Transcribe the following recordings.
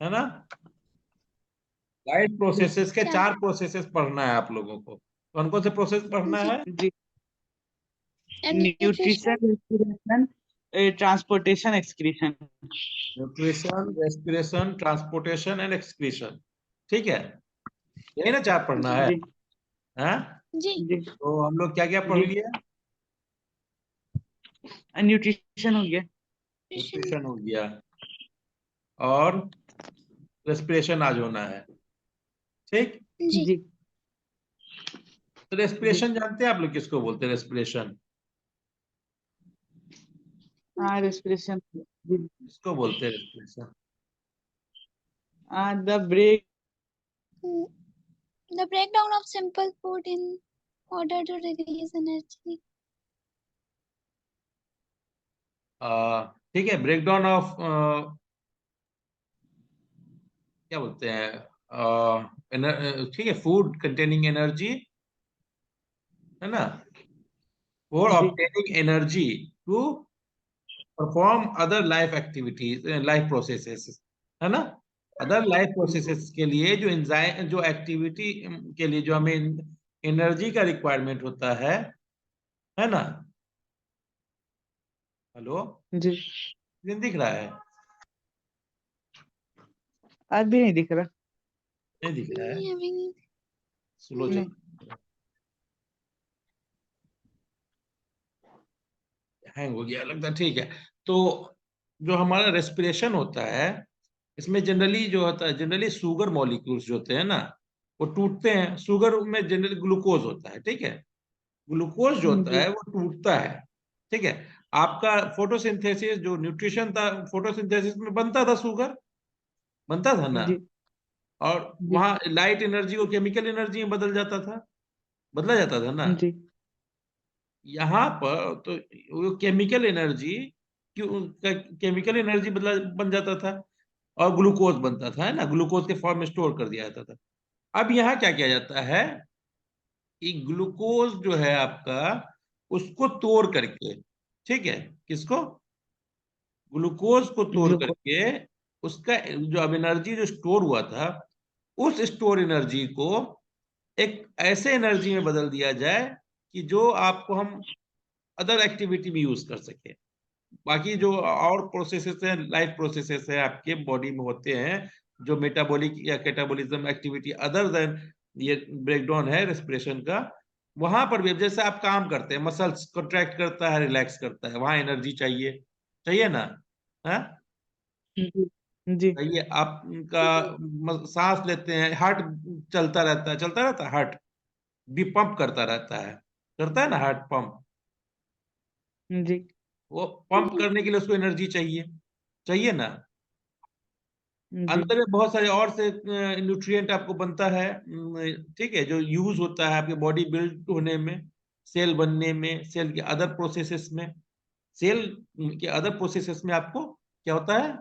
है ना। Life processes के 4 प्रोसेसेस पढ़ना है आप लोगों को। कौन कौन से प्रोसेस पढ़ना है? जी, nutrition, respiration, transportation, excretion. Nutrition, respiration, transportation and excretion. ठीक है, यही ना 4 पढ़ना है। जी हाँ, जी जी तो हम लोग क्या क्या पढ़ लिए? न्यूट्रिशन हो गया। न्यूट्रिशन हो गया, और रेस्पिरेशन आज होना है। ठीक, जी जी तो रेस्पिरेशन जानते हैं आप लोग किसको बोलते हैं? रेस्पिरेशन हाँ, रेस्पिरेशन। जी, किसको बोलते हैं? Respiration the break. The breakdown of simple food in order to release energy. ठीक है, ब्रेकडाउन ऑफ क्या बोलते हैं, ठीक है, फूड कंटेनिंग एनर्जी, है ना, फॉर जी obtaining energy to perform other life activities, life processes, है ना। अदर लाइफ प्रोसेसेस के लिए जो एंजाइम, जो एक्टिविटी के लिए जो हमें एनर्जी का रिक्वायरमेंट होता है ना। हेलो, जी, दिन दिख रहा है? आज भी नहीं दिख रहा। नहीं दिख रहा है, Having स्लो नहीं। चल, हैंग हो गया लगता है। ठीक है, तो जो हमारा रेस्पिरेशन होता है, इसमें जनरली जो होता है, जनरली शुगर मॉलिक्यूल्स जो होते हैं ना, वो टूटते हैं। शुगर में जनरली ग्लूकोज होता है, ठीक है। ग्लूकोज जो होता जी है वो टूटता है, ठीक है। आपका फोटोसिंथेसिस जो न्यूट्रिशन था, फोटोसिंथेसिस में बनता था शुगर, बनता था ना। जी और जी वहां लाइट एनर्जी को केमिकल एनर्जी में बदल जाता था, बदला जाता था ना। जी यहाँ पर तो वो केमिकल एनर्जी, क्यों केमिकल एनर्जी बदला बन जाता था, और ग्लूकोज बनता था, है ना, ग्लूकोज के फॉर्म में स्टोर कर दिया जाता था। अब यहाँ क्या किया जाता है कि ग्लूकोज जो है आपका, उसको तोड़ करके, ठीक है, किसको? ग्लूकोज को तोड़ ग्लूकोज। करके उसका जो अब एनर्जी जो स्टोर हुआ था, उस स्टोर एनर्जी को एक ऐसे एनर्जी में बदल दिया जाए कि जो आपको हम अदर एक्टिविटी में यूज कर सके। बाकी जो और प्रोसेसेस हैं, लाइफ प्रोसेसेस है आपके बॉडी में होते हैं, जो मेटाबॉलिक या कैटाबॉलिज्म एक्टिविटी अदर देन ये ब्रेकडाउन है रेस्पिरेशन का, वहां पर भी जैसे आप काम करते हैं, मसल्स कॉन्ट्रैक्ट करता है, रिलैक्स करता है, वहां एनर्जी चाहिए, चाहिए ना। है, जी जी चाहिए। आपका सांस लेते हैं, हार्ट चलता रहता है, चलता रहता है, हार्ट भी पंप करता है ना, हार्ट पंप। जी वो पंप करने के लिए उसको एनर्जी चाहिए, चाहिए ना। जी अंदर में बहुत सारे और से न्यूट्रिएंट आपको बनता है, ठीक है, जो यूज होता है आपके बॉडी बिल्ड होने में, सेल बनने में, सेल के अदर प्रोसेसेस में, सेल के अदर प्रोसेसेस में आपको क्या होता है,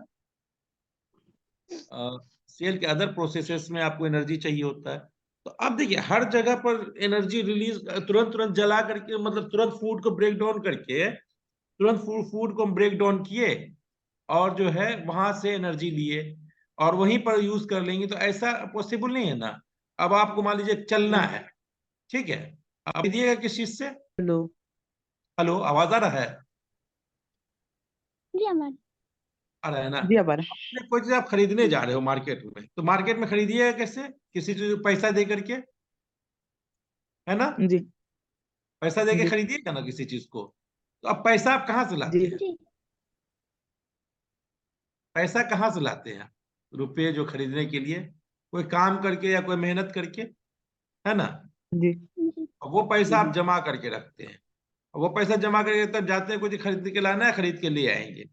सेल के अदर प्रोसेसेस में आपको एनर्जी चाहिए होता है। तो अब देखिए, हर जगह पर एनर्जी रिलीज तुरंत तुरंत जला करके, मतलब तुरंत फूड को ब्रेक डाउन करके, तुरंत फूड को हम ब्रेक डाउन किए, और जो है वहां से एनर्जी लिए और वहीं पर यूज कर लेंगे, तो ऐसा पॉसिबल नहीं है ना। अब आपको मान लीजिए चलना है, ठीक है, आप दिएगा किस चीज से? हेलो। हेलो, आवाज आ रहा है? हमारे आ रहा है ना। जी अब आ रहा अपने कोई चीज आप खरीदने जा रहे हो मार्केट में, तो मार्केट में खरीदिएगा कैसे? किसी चीज को पैसा दे करके, है ना। है। जी पैसा दे के जी खरीदिएगा ना किसी चीज को। तो अब पैसा आप कहाँ से लाते जी हैं? पैसा कहाँ से लाते हैं? रुपए जो खरीदने के लिए, कोई काम करके या कोई मेहनत करके, है ना। जी और वो पैसा आप जी जमा करके रखते हैं, और वो पैसा जमा करके तब जाते हैं, कुछ खरीद के लाना है, खरीद के ले आएंगे,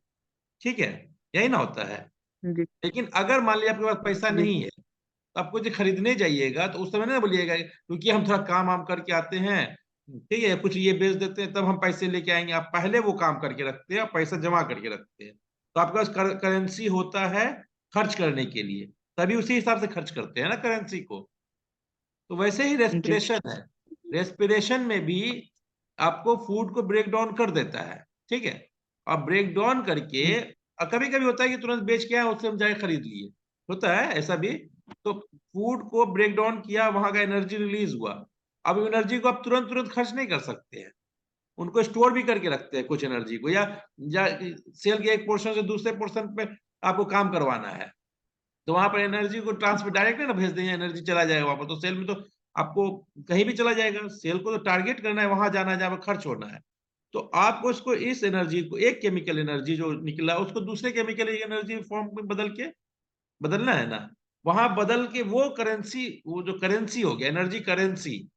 ठीक है, यही ना होता है। जी लेकिन अगर मान लिया आपके पास पैसा जी नहीं है, तो आप कुछ खरीदने जाइएगा, तो उस समय ना बोलिएगा क्योंकि हम थोड़ा काम वाम करके आते हैं, ठीक है, कुछ ये बेच देते हैं तब हम पैसे लेके आएंगे। आप पहले वो काम करके रखते हैं और पैसा जमा करके रखते हैं, तो आपके पास करेंसी होता है खर्च करने के लिए, तभी उसी हिसाब से खर्च करते हैं ना करेंसी को। तो वैसे ही जी रेस्पिरेशन है, रेस्पिरेशन में भी आपको फूड को ब्रेक डाउन कर देता है, ठीक है। और ब्रेक डाउन करके, कभी कभी होता है कि तुरंत बेच के आए, उससे हम जाके खरीद लिए, होता है ऐसा भी। तो फूड को ब्रेक डाउन किया, वहां का एनर्जी रिलीज हुआ। अब एनर्जी को आप तुरंत तुरंत खर्च नहीं कर सकते हैं, उनको स्टोर भी करके रखते हैं कुछ एनर्जी को, या सेल के एक पोर्शन से दूसरे पोर्शन पे आपको काम करवाना है, तो वहां पर एनर्जी को ट्रांसफर डायरेक्ट ना भेज देंगे, एनर्जी चला जाएगा वहां पर। तो सेल में तो आपको कहीं भी चला जाएगा, सेल को तो टारगेट करना है, वहां जाना है जहां पर खर्च होना है। तो आपको इसको, इस एनर्जी को, एक केमिकल एनर्जी जो निकला उसको दूसरे केमिकल एनर्जी फॉर्म में बदलना है ना। वहां बदल के वो करेंसी, वो जो करेंसी हो गया एनर्जी करेंसी।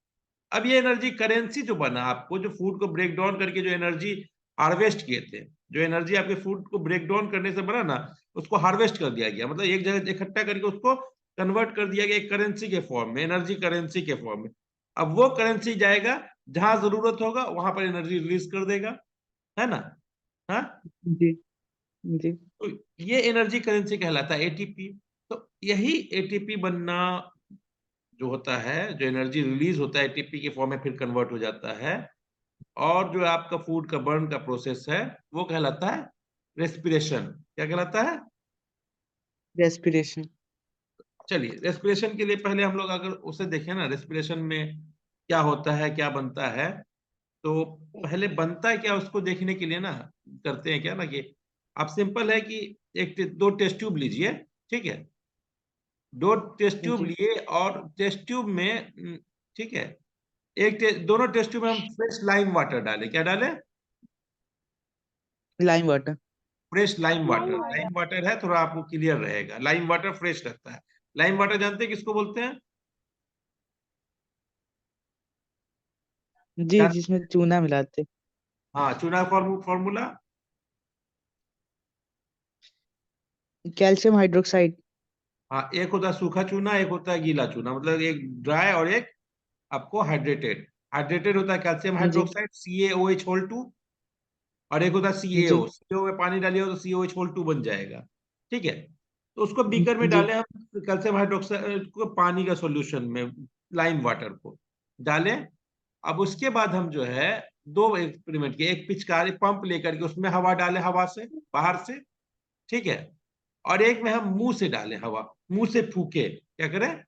अब ये एनर्जी करेंसी जो बना, आपको जो फूड को ब्रेक डाउन करके जो एनर्जी हार्वेस्ट किए थे, जो एनर्जी आपके फूड को ब्रेक डाउन करने से बना ना, उसको हार्वेस्ट कर दिया गया, मतलब एक जगह इकट्ठा करके उसको कन्वर्ट कर दिया गया एक करेंसी के फॉर्म में, एनर्जी करेंसी के फॉर्म में। अब वो करेंसी जाएगा जहां जरूरत होगा, वहां पर एनर्जी रिलीज कर देगा, है ना। हाँ, जी जी तो ये एनर्जी करेंसी कहलाता है एटीपी। तो यही एटीपी बनना जो होता है, जो एनर्जी रिलीज होता है एटीपी के फॉर्म में फिर कन्वर्ट हो जाता है, और जो आपका फूड का बर्न का प्रोसेस है वो कहलाता है रेस्पिरेशन। क्या कहलाता है? रेस्पिरेशन। चलिए, रेस्पिरेशन के लिए पहले हम लोग अगर उसे देखें ना, रेस्पिरेशन में क्या होता है, क्या बनता है, तो पहले बनता है क्या उसको देखने के लिए ना, करते हैं क्या ना कि आप, सिंपल है कि दो टेस्ट ट्यूब लीजिए, ठीक है। दो टेस्ट ट्यूब जी लिए और टेस्ट ट्यूब में ठीक है, दोनों टेस्ट ट्यूब में हम फ्रेश लाइम वाटर डालें। क्या डालें? Lime water. Fresh lime water है, थोड़ा आपको क्लियर रहेगा, लाइम वाटर फ्रेश लगता है। लाइम वाटर जानते हैं किसको बोलते हैं? जी, जिसमें चूना मिलाते। हाँ, चूना फॉर्मूला। Calcium hydroxide. हाँ, एक होता है सूखा चूना, एक होता है गीला चूना, मतलब एक ड्राई और एक आपको हाइड्रेटेड। हाइड्रेटेड होता है कैल्शियम जी हाइड्रोक्साइड CaOH2, और एक होता है जी CaO में पानी डालिए तो CaOH2 बन जाएगा, ठीक है। तो उसको बीकर में जी डालें हम, कैल्शियम हाइड्रोक्साइड को पानी का सॉल्यूशन में, लाइम वाटर को डालें। अब उसके बाद हम जो है दो एक्सपेरिमेंट किए, एक पिचकारी पंप लेकर के उसमें हवा डालें, हवा से बाहर से, ठीक है। और एक में हम मुंह से डालें हवा, मुंह से फूके। क्या करें?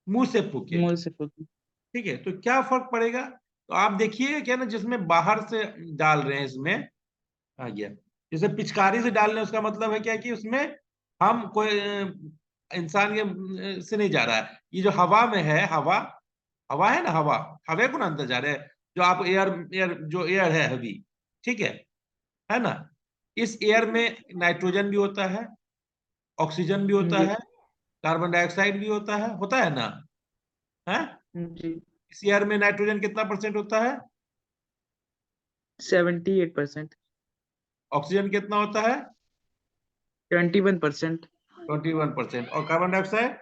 मुंह से फूके, मोल से फूकी। ठीक है। तो क्या फर्क पड़ेगा? तो आप देखिएगा क्या ना, जिसमें बाहर से डाल रहे हैं इसमें आ गया, जैसे पिचकारी से डालने, उसका मतलब है क्या कि उसमें हम कोई इंसान के से नहीं जा रहा है, ये जो हवा में है, हवा, हवा है ना, हवा, हवा को ना अंदर जा रहे हैं, जो आप एयर है अभी, ठीक है ना। इस एयर में नाइट्रोजन भी होता है, ऑक्सीजन भी होता जी है, कार्बन डाइऑक्साइड भी होता है ना, है। जी। इस एयर में नाइट्रोजन कितना परसेंट होता है? 78%। ऑक्सीजन कितना होता है? 21%। 21%। और कार्बन डाइऑक्साइड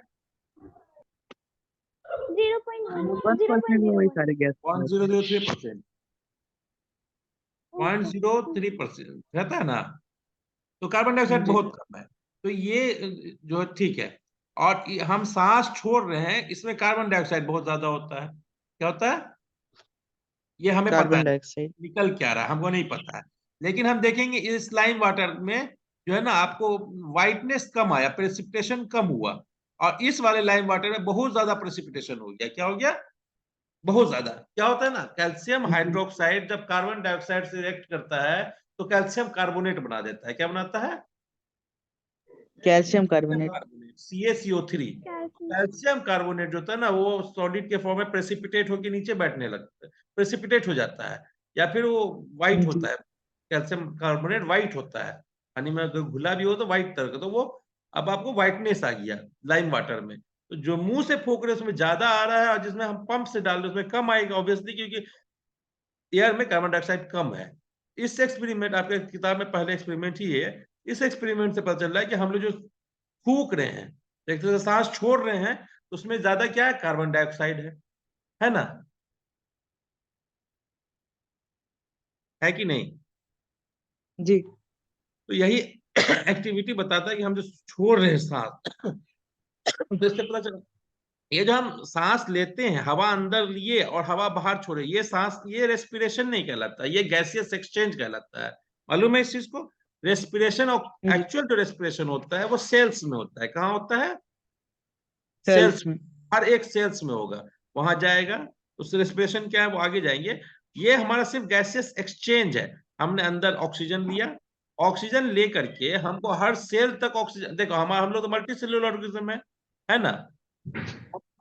1% में वही सारे गैस पॉइंट जीरो होते जीरो थ्री परसेंट 0.03% रहता है ना। तो कार्बन हैं। डाइऑक्साइड जी बहुत कम है। तो ये जो है ठीक है। और हम सांस छोड़ रहे हैं, इसमें कार्बन डाइऑक्साइड बहुत ज्यादा होता है। क्या होता है? ये हमें पता है, कार्बन डाइऑक्साइड। निकल क्या रहा है हमको नहीं पता है। लेकिन हम देखेंगे इस लाइम वाटर में जो है ना, आपको व्हाइटनेस कम आया, प्रेसिपिटेशन कम हुआ। और इस वाले लाइम वाटर में बहुत ज्यादा प्रेसिपिटेशन हो गया। क्या हो गया? बहुत ज्यादा। क्या होता है ना, कैल्शियम जी हाइड्रोक्साइड जब कार्बन डाइऑक्साइड से रिएक्ट करता है तो कैल्शियम कार्बोनेट बना देता है। क्या बनाता है? Calcium carbonate. CaCO3। Calcium carbonate जो होता है ना, वो सॉलिड के फॉर्म में प्रेसिपिटेट होकर नीचे बैठने लगता है, प्रेसिपिटेट हो जाता है, या फिर वो व्हाइट जी होता है। कैल्शियम कार्बोनेट व्हाइट होता है, पानी में अगर घुला भी हो तो व्हाइट तरह का। तो वो, अब आपको व्हाइटनेस आ गया लाइम वाटर में। तो जो मुंह से फूक रहे उसमें ज्यादा आ रहा है, और जिसमें हम पंप से डाल रहे उसमें कम आएगा, ऑब्वियसली, क्योंकि एयर में कार्बन डाइऑक्साइड कम है। इस एक्सपेरिमेंट, आपके किताब में पहले एक्सपेरिमेंट ही है, इस एक्सपेरिमेंट से पता चल रहा है कि हम लोग जो फूक रहे हैं, एक तरह से सांस छोड़ रहे हैं, तो उसमें ज्यादा क्या है, कार्बन डाइऑक्साइड है ना, है कि नहीं? जी तो यही एक्टिविटी बताता है कि हम जो छोड़ रहे हैं सांस, तो इससे पता चला, ये जो हम सांस लेते हैं, हवा अंदर लिए और हवा बाहर छोड़े, ये सांस, ये रेस्पिरेशन नहीं कहलाता, ये गैसियस एक्सचेंज कहलाता है। मालूम है इस चीज को? रेस्पिरेशन और जी। एक्चुअल जो रेस्पिरेशन होता है वो सेल्स में होता है। कहाँ होता है? सेल्स में। हर एक सेल्स में होगा, वहां जाएगा। उससे रेस्पिरेशन क्या है वो आगे जाएंगे। ये हमारा सिर्फ गैसेस एक्सचेंज है। हमने अंदर ऑक्सीजन लिया, ऑक्सीजन लेकर के हमको हर सेल तक ऑक्सीजन, देखो हम लोग तो मल्टी सेल्यूलर ऑर्गेनिज्म है ना।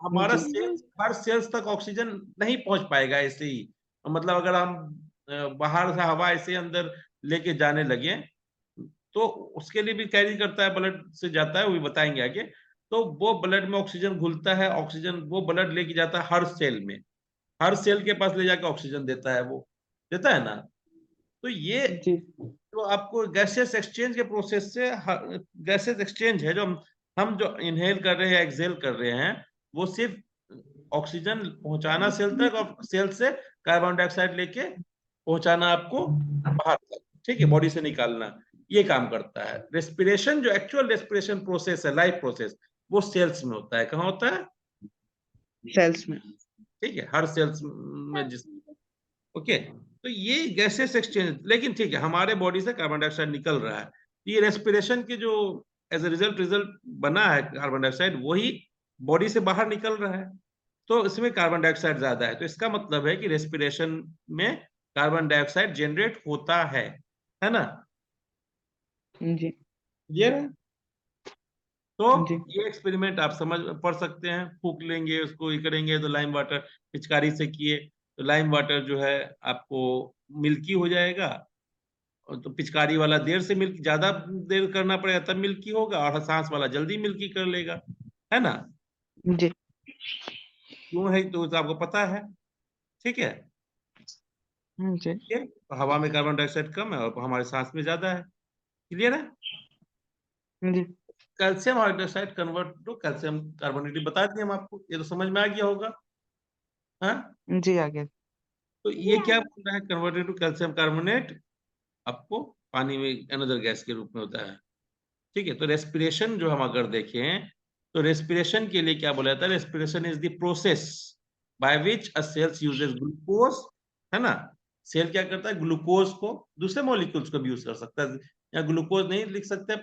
हमारा जी। सेल्स, हर सेल्स तक ऑक्सीजन नहीं पहुंच पाएगा ऐसे ही। मतलब अगर हम बाहर से हवा ऐसे अंदर लेके जाने लगे तो उसके लिए भी कैरी करता है, ब्लड से जाता है, वो भी बताएंगे आगे। तो वो ब्लड में ऑक्सीजन घुलता है, ऑक्सीजन वो ब्लड लेके जाता है हर सेल में, हर सेल के पास ले जाकर ऑक्सीजन देता है, वो देता है ना। तो ये जी। तो आपको गैसेस एक्सचेंज के प्रोसेस से, गैसेस एक्सचेंज है जो हम जो इनहेल कर रहे हैं, एक्सहेल कर रहे हैं, वो सिर्फ ऑक्सीजन पहुंचाना सेल तक और सेल से कार्बन डाइऑक्साइड लेके पहुंचाना आपको बाहर तक, ठीक है, बॉडी से निकालना, ये काम करता है। रेस्पिरेशन जो एक्चुअल रेस्पिरेशन प्रोसेस है, लाइफ प्रोसेस, वो सेल्स में होता है। कहाँ होता है? सेल्स में। ठीक है, हर सेल्स में जिस ओके। तो ये गैसेस एक्सचेंज, लेकिन ठीक है, हमारे बॉडी से कार्बन डाइऑक्साइड निकल रहा है, ये रेस्पिरेशन की जो एज ए रिजल्ट बना है कार्बन डाइऑक्साइड, वही बॉडी से बाहर निकल रहा है। तो इसमें कार्बन डाइऑक्साइड ज्यादा है, तो इसका मतलब है कि रेस्पिरेशन में कार्बन डाइऑक्साइड जनरेट होता है ना। जी। क्लियर है? तो जी। ये एक्सपेरिमेंट आप समझ पढ़ सकते हैं। फूक लेंगे उसको, ये करेंगे तो लाइम वाटर पिचकारी से किए तो लाइम वाटर जो है आपको मिल्की हो जाएगा। और तो पिचकारी वाला देर से मिल्क, ज्यादा देर करना पड़ेगा तब मिल्की होगा, और सांस वाला जल्दी मिल्की कर लेगा, है ना। जी। क्यों है तो आपको पता है, ठीक है। जी। ये तो हवा में कार्बन डाइऑक्साइड कम है और हमारे सांस में ज्यादा है। क्लियर है? जी। Calcium hydroxide convert to calcium carbonate बता दिए हम आपको, ये तो समझ में आ गया होगा। हाँ, जी आ गया। तो ये क्या बोल रहा है? कन्वर्टेड टू कैल्शियम कार्बोनेट आपको पानी में अनदर गैस के रूप में होता है, ठीक है। तो रेस्पिरेशन जो हम अगर देखें तो रेस्पिरेशन के लिए क्या बोला जाता है? Respiration is the process by which a cells uses glucose, है ना। सेल क्या करता है? ग्लूकोज को दूसरे मॉलिक्यूल्स को भी यूज कर सकता है, या ग्लूकोज नहीं लिख सकते,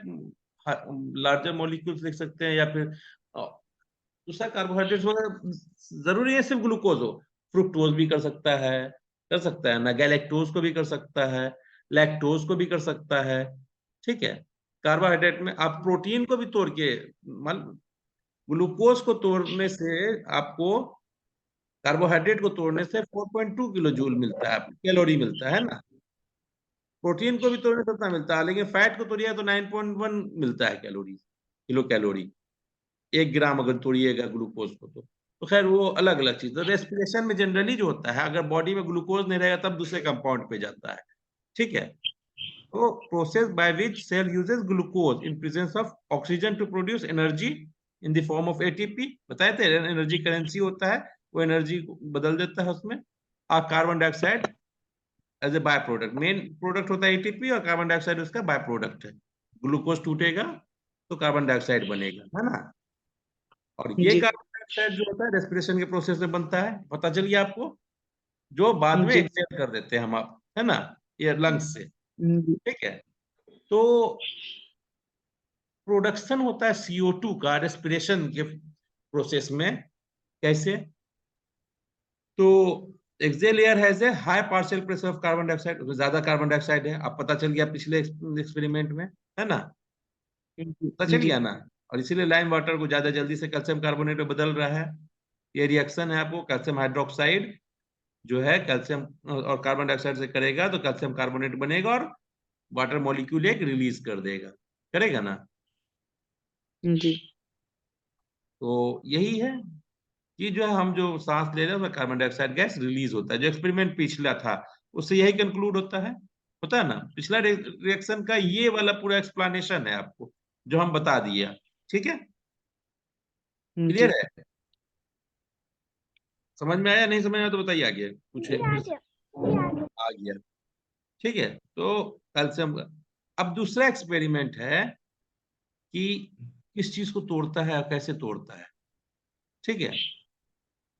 लार्जर मॉलिक्यूल्स लिख सकते हैं, या फिर दूसरा कार्बोहाइड्रेट वगैरह, जरूरी है सिर्फ ग्लूकोज हो। फ्रुक्टोज भी कर सकता है ना, गैलेक्टोज को भी कर सकता है, लैक्टोज को भी कर सकता है, ठीक है। कार्बोहाइड्रेट में आप प्रोटीन को भी तोड़ के, मान ग्लूकोज को तोड़ने से आपको, कार्बोहाइड्रेट को तोड़ने से 4.2 किलो जूल मिलता है, कैलोरी मिलता है ना। प्रोटीन को भी तोड़ने से उतना मिलता है, लेकिन फैट को तोड़िए तो 9.1 मिलता है कैलोरी, किलो कैलोरी, 1 ग्राम अगर तोड़िएगा ग्लूकोज को तो खैर वो अलग अलग चीज। तो रेस्पिरेशन में जनरली जो होता है, अगर बॉडी में ग्लूकोज नहीं रहेगा तब दूसरे कंपाउंड पे जाता है, ठीक है। तो process by which cell uses glucose in presence of oxygen to produce energy in the form of ATP, बताए थे एनर्जी करेंसी होता है, वो एनर्जी बदल देता है उसमें। और carbon dioxide as a byproduct, main product होता है एटीपी, और कार्बन डाइऑक्साइड उसका बाय प्रोडक्ट है। ग्लूकोज टूटेगा तो कार्बन डाइऑक्साइड बनेगा, है ना। और ये जी। कार्बन डाइऑक्साइड जो होता है रेस्पिरेशन के प्रोसेस में बनता है, पता चलिए आपको, जो बाद में जी। एक्सहेल कर देते हैं हम आप, है ना, ये लंग्स से, जी। ठीक है। तो प्रोडक्शन होता है CO2 का रेस्पिरेशन के प्रोसेस में, कैसे? तो exhaled air has a high partial pressure of carbon dioxide, ज्यादा कार्बन डाइऑक्साइड है, अब पता चल गया पिछले एक्सपेरिमेंट में, है ना, पता चल जी। गया ना। और इसीलिए लाइम वाटर को ज्यादा जल्दी से कैल्शियम कार्बोनेट में बदल रहा है। ये रिएक्शन है आपको, कैल्शियम हाइड्रोक्साइड जो है कैल्शियम और कार्बन डाइऑक्साइड से करेगा तो कैल्शियम कार्बोनेट बनेगा, और वाटर मॉलिक्यूल एक रिलीज कर देगा, करेगा ना। जी। तो यही है कि जो है हम जो सांस ले रहे हैं उसमें कार्बन डाइऑक्साइड गैस रिलीज होता है। जो एक्सपेरिमेंट पिछला था उससे यही कंक्लूड होता है ना। पिछला रिएक्शन का ये वाला पूरा एक्सप्लेनेशन है आपको, जो हम बता दिया, ठीक है। क्लियर जी। है? समझ में आया? नहीं समझ में आया तो बताइए आगे, कुछ आ गया, ठीक है। तो कैल्शियम, अब दूसरा एक्सपेरिमेंट है कि किस चीज को तोड़ता है और कैसे तोड़ता है, ठीक है।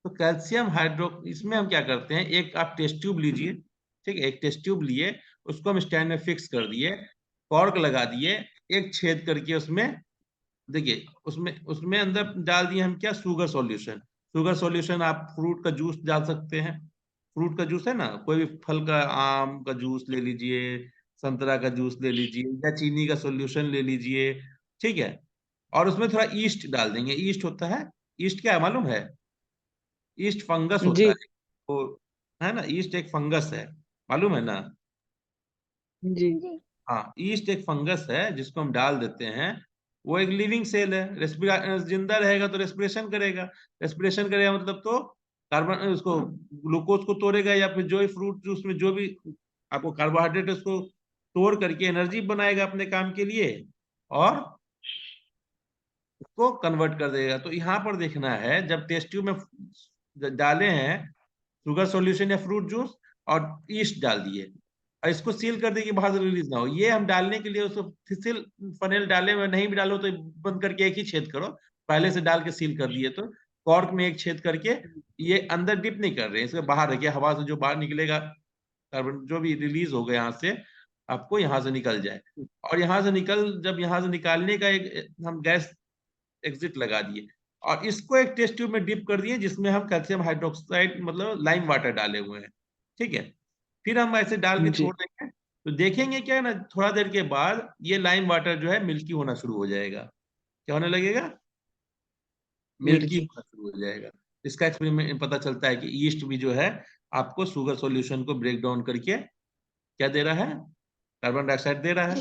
तो कैल्शियम हाइड्रो, इसमें हम क्या करते हैं, एक आप टेस्ट ट्यूब लीजिए, ठीक है, एक टेस्ट ट्यूब लिए, उसको हम स्टैंड में फिक्स कर दिए, कॉर्क लगा दिए, एक छेद करके उसमें देखिए, उसमें अंदर डाल दिए हम क्या, शुगर सॉल्यूशन। शुगर सॉल्यूशन आप फ्रूट का जूस डाल सकते हैं, फ्रूट का जूस है ना, कोई भी फल का, आम का जूस ले लीजिए, संतरा का जूस ले लीजिए, या चीनी का सॉल्यूशन ले लीजिए, ठीक है। और उसमें थोड़ा ईस्ट डाल देंगे। ईस्ट होता है, ईस्ट क्या है मालूम है? ईस्ट फंगस होता जी है, वो है ना, ईस्ट एक फंगस है, मालूम है ना? जी जी हाँ, ईस्ट एक फंगस है जिसको हम डाल देते हैं। वो एक लिविंग सेल है, रेस्पिरा जिंदा रहेगा तो रेस्पिरेशन करेगा, रेस्पिरेशन करेगा मतलब तो कार्बन, उसको ग्लूकोज को तोड़ेगा, या फिर जो भी फ्रूट जूस में जो भी आपको कार्बोहाइड्रेट है उसको तोड़ करके एनर्जी बनाएगा अपने काम के लिए, और उसको कन्वर्ट कर देगा। तो यहाँ पर देखना है, जब टेस्ट ट्यूब में डाले हैं शुगर सॉल्यूशन या फ्रूट जूस और ईस्ट डाल दिए, और इसको सील कर दिए कि बाहर से रिलीज ना हो। ये हम डालने के लिए उसको सील फनेल डाले हुए, नहीं भी डालो तो बंद करके एक ही छेद करो, पहले से डाल के सील कर दिए तो कॉर्क में एक छेद करके, ये अंदर डिप नहीं कर रहे हैं, इसको बाहर रखिए, हवा से जो बाहर निकलेगा कार्बन जो भी रिलीज होगा यहाँ से, आपको यहाँ से निकल जाए। और यहाँ से जब यहाँ से निकालने का एक हम गैस एग्जिट लगा दिए, और इसको एक टेस्ट ट्यूब में डिप कर दिए जिसमें हम कैल्शियम हाइड्रोक्साइड मतलब लाइम वाटर डाले हुए हैं, ठीक है। फिर हम ऐसे डाल के जी छोड़ देंगे, तो देखेंगे क्या है ना, थोड़ा देर के बाद ये लाइम वाटर जो है मिल्की होना शुरू हो जाएगा। क्या होने लगेगा? मिल्की मिर्ची होना शुरू हो जाएगा। इसका एक्सपेरिमेंट पता चलता है कि ईस्ट भी जो है आपको शुगर सॉल्यूशन को ब्रेक डाउन करके क्या दे रहा है, कार्बन डाइऑक्साइड दे रहा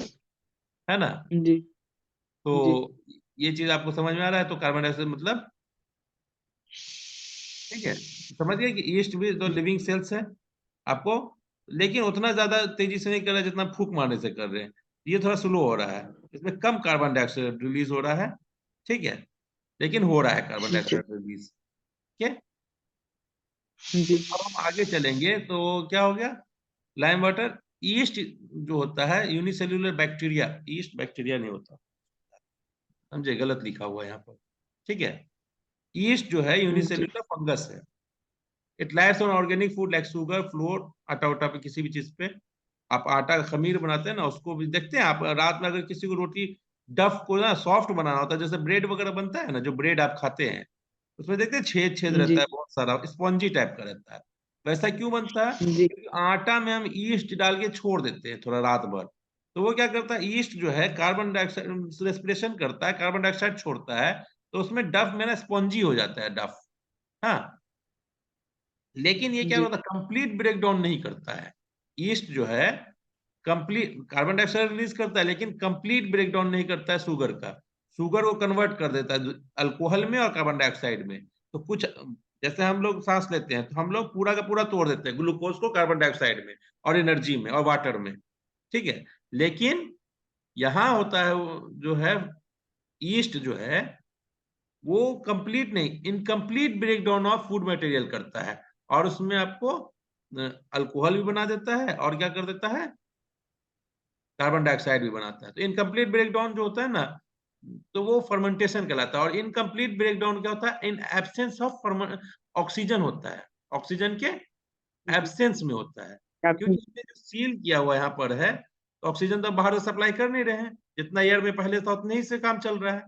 है ना। जी तो जी ये चीज आपको समझ में आ रहा है? तो कार्बन डाइऑक्साइड मतलब, ठीक है, समझ गए कि ईस्ट भी तो लिविंग सेल्स है आपको, लेकिन उतना ज्यादा तेजी से नहीं कर रहा जितना फूंक मारने से कर रहे हैं। ये थोड़ा स्लो हो रहा है, इसमें कम कार्बन डाइऑक्साइड रिलीज हो रहा है, ठीक है, लेकिन हो रहा है कार्बन जी डाइऑक्साइड रिलीज, ठीक है। जी अब हम आगे चलेंगे तो क्या हो गया, लाइम वाटर। ईस्ट जो होता है यूनिसेल्युलर बैक्टीरिया, ईस्ट बैक्टीरिया नहीं होता, समझे, गलत लिखा हुआ है यहाँ पर, ठीक है। ईस्ट जो है जी यूनिसेल्युलर फंगस है। It lives on organic food like sugar, floor, आटा उटा पे, किसी भी चीज पे आप आटा का खमीर बनाते हैं ना, उसको भी देखते हैं आप, रात में अगर किसी को रोटी डफ को ना सॉफ्ट बनाना होता है, जैसे ब्रेड वगैरह बनता है ना, जो ब्रेड आप खाते हैं उसमें देखते हैं छेद छेद रहता जी है बहुत सारा, स्पॉन्जी टाइप का रहता है। वैसा क्यों बनता है? जी क्योंकि आटा में हम ईस्ट डाल के छोड़ देते हैं थोड़ा रात भर, तो वो क्या करता है, ईस्ट जो है कार्बन डाइऑक्साइड रेस्पिरेशन करता है, कार्बन डाइऑक्साइड छोड़ता है, तो उसमें डफ में ना स्पॉन्जी हो जाता है डफ। हाँ, लेकिन ये क्या जी होता है, कंप्लीट ब्रेक डाउन नहीं करता है। ईस्ट जो है कंप्लीट कार्बन डाइऑक्साइड रिलीज करता है, लेकिन कंप्लीट ब्रेक डाउन नहीं करता है शुगर का। शुगर को कन्वर्ट कर देता है अल्कोहल में और कार्बन डाइऑक्साइड में। तो कुछ जैसे हम लोग सांस लेते हैं तो हम लोग पूरा का पूरा तोड़ देते हैं, ग्लूकोज को कार्बन डाइऑक्साइड में और एनर्जी में और वाटर में, ठीक है। लेकिन यहाँ होता है जो है ईस्ट जो है वो कंप्लीट नहीं, incomplete breakdown of food material करता है, और उसमें आपको अल्कोहल भी बना देता है, और क्या कर देता है, कार्बन डाइऑक्साइड भी बनाता है। तो इनकम्प्लीट ब्रेक डाउन जो होता है ना, तो वो फर्मेंटेशन कहलाता है। और इनकम्प्लीट ब्रेक डाउन क्या होता है, इन एब्सेंस ऑफ ऑक्सीजन होता है, ऑक्सीजन के एब्सेंस में होता है, क्योंकि इसमें जो सील किया हुआ यहाँ पर है, तो ऑक्सीजन तो बाहर से सप्लाई कर नहीं रहे हैं, जितना एयर में पहले था उतने ही से काम चल रहा है,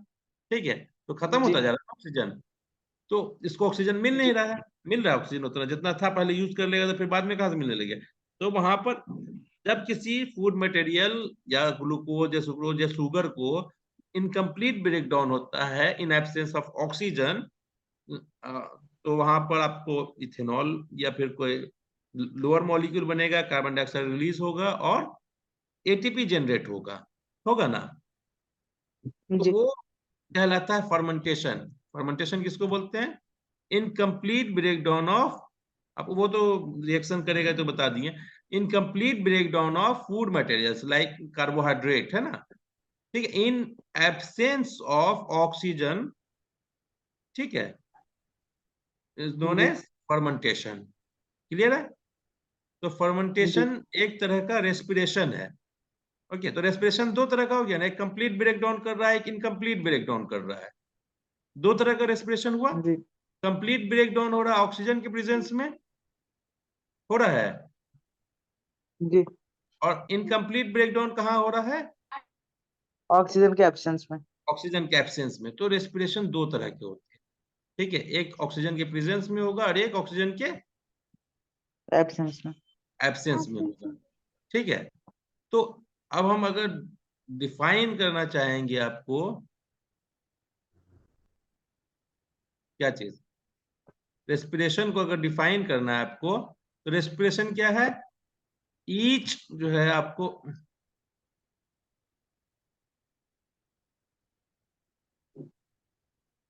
ठीक है। तो खत्म जी होता जा रहा है ऑक्सीजन, तो इसको ऑक्सीजन मिल नहीं रहा है, मिल रहा है ऑक्सीजन उतना जितना था पहले, यूज कर लेगा तो फिर बाद में कहाँ से मिलने लगे। तो वहां पर जब किसी फूड मटेरियल या ग्लूकोज या सुक्रोज या शुगर को इनकम्प्लीट ब्रेक डाउन होता है इन एब्सेंस ऑफ ऑक्सीजन, तो वहां पर आपको इथेनॉल या फिर कोई लोअर मॉलिक्यूल बनेगा, कार्बन डाइऑक्साइड रिलीज होगा और एटीपी जनरेट होगा, होगा ना। तो जी वो कहलाता है फर्मेंटेशन। फर्मेंटेशन किसको बोलते हैं? इनकम्प्लीट ब्रेकडाउन ऑफ, अब वो तो रिएक्शन करेगा तो बता दिए, incomplete breakdown of food materials like carbohydrate, है ना, ठीक है, इन एब्सेंस ऑफ ऑक्सीजन, ठीक है, इज नोन जी एज फर्मेंटेशन। क्लियर है? तो जी फर्मेंटेशन एक तरह का रेस्पिरेशन है। ओके, तो रेस्पिरेशन दो तरह का हो गया ना, एक कंप्लीट ब्रेकडाउन कर रहा है, एक इनकम्प्लीट ब्रेकडाउन कर रहा है। दो तरह का रेस्पिरेशन हुआ। जी कंप्लीट ब्रेकडाउन हो रहा है ऑक्सीजन के प्रेजेंस में, हो रहा है, जी और इनकम्प्लीट ब्रेकडाउन कहाँ हो रहा है? ऑक्सीजन के एब्सेंस में। ऑक्सीजन के एब्सेंस में। तो रेस्पिरेशन दो तरह के होते हैं, ठीक है, एक ऑक्सीजन के प्रेजेंस में होगा और एक ऑक्सीजन के एब्सेंस में। एब्सेंस में Absence होगा, में। ठीक है। तो अब हम अगर डिफाइन करना चाहेंगे आपको क्या चीज, रेस्पिरेशन को अगर डिफाइन करना है आपको, तो रेस्पिरेशन क्या है, ईच जो है आपको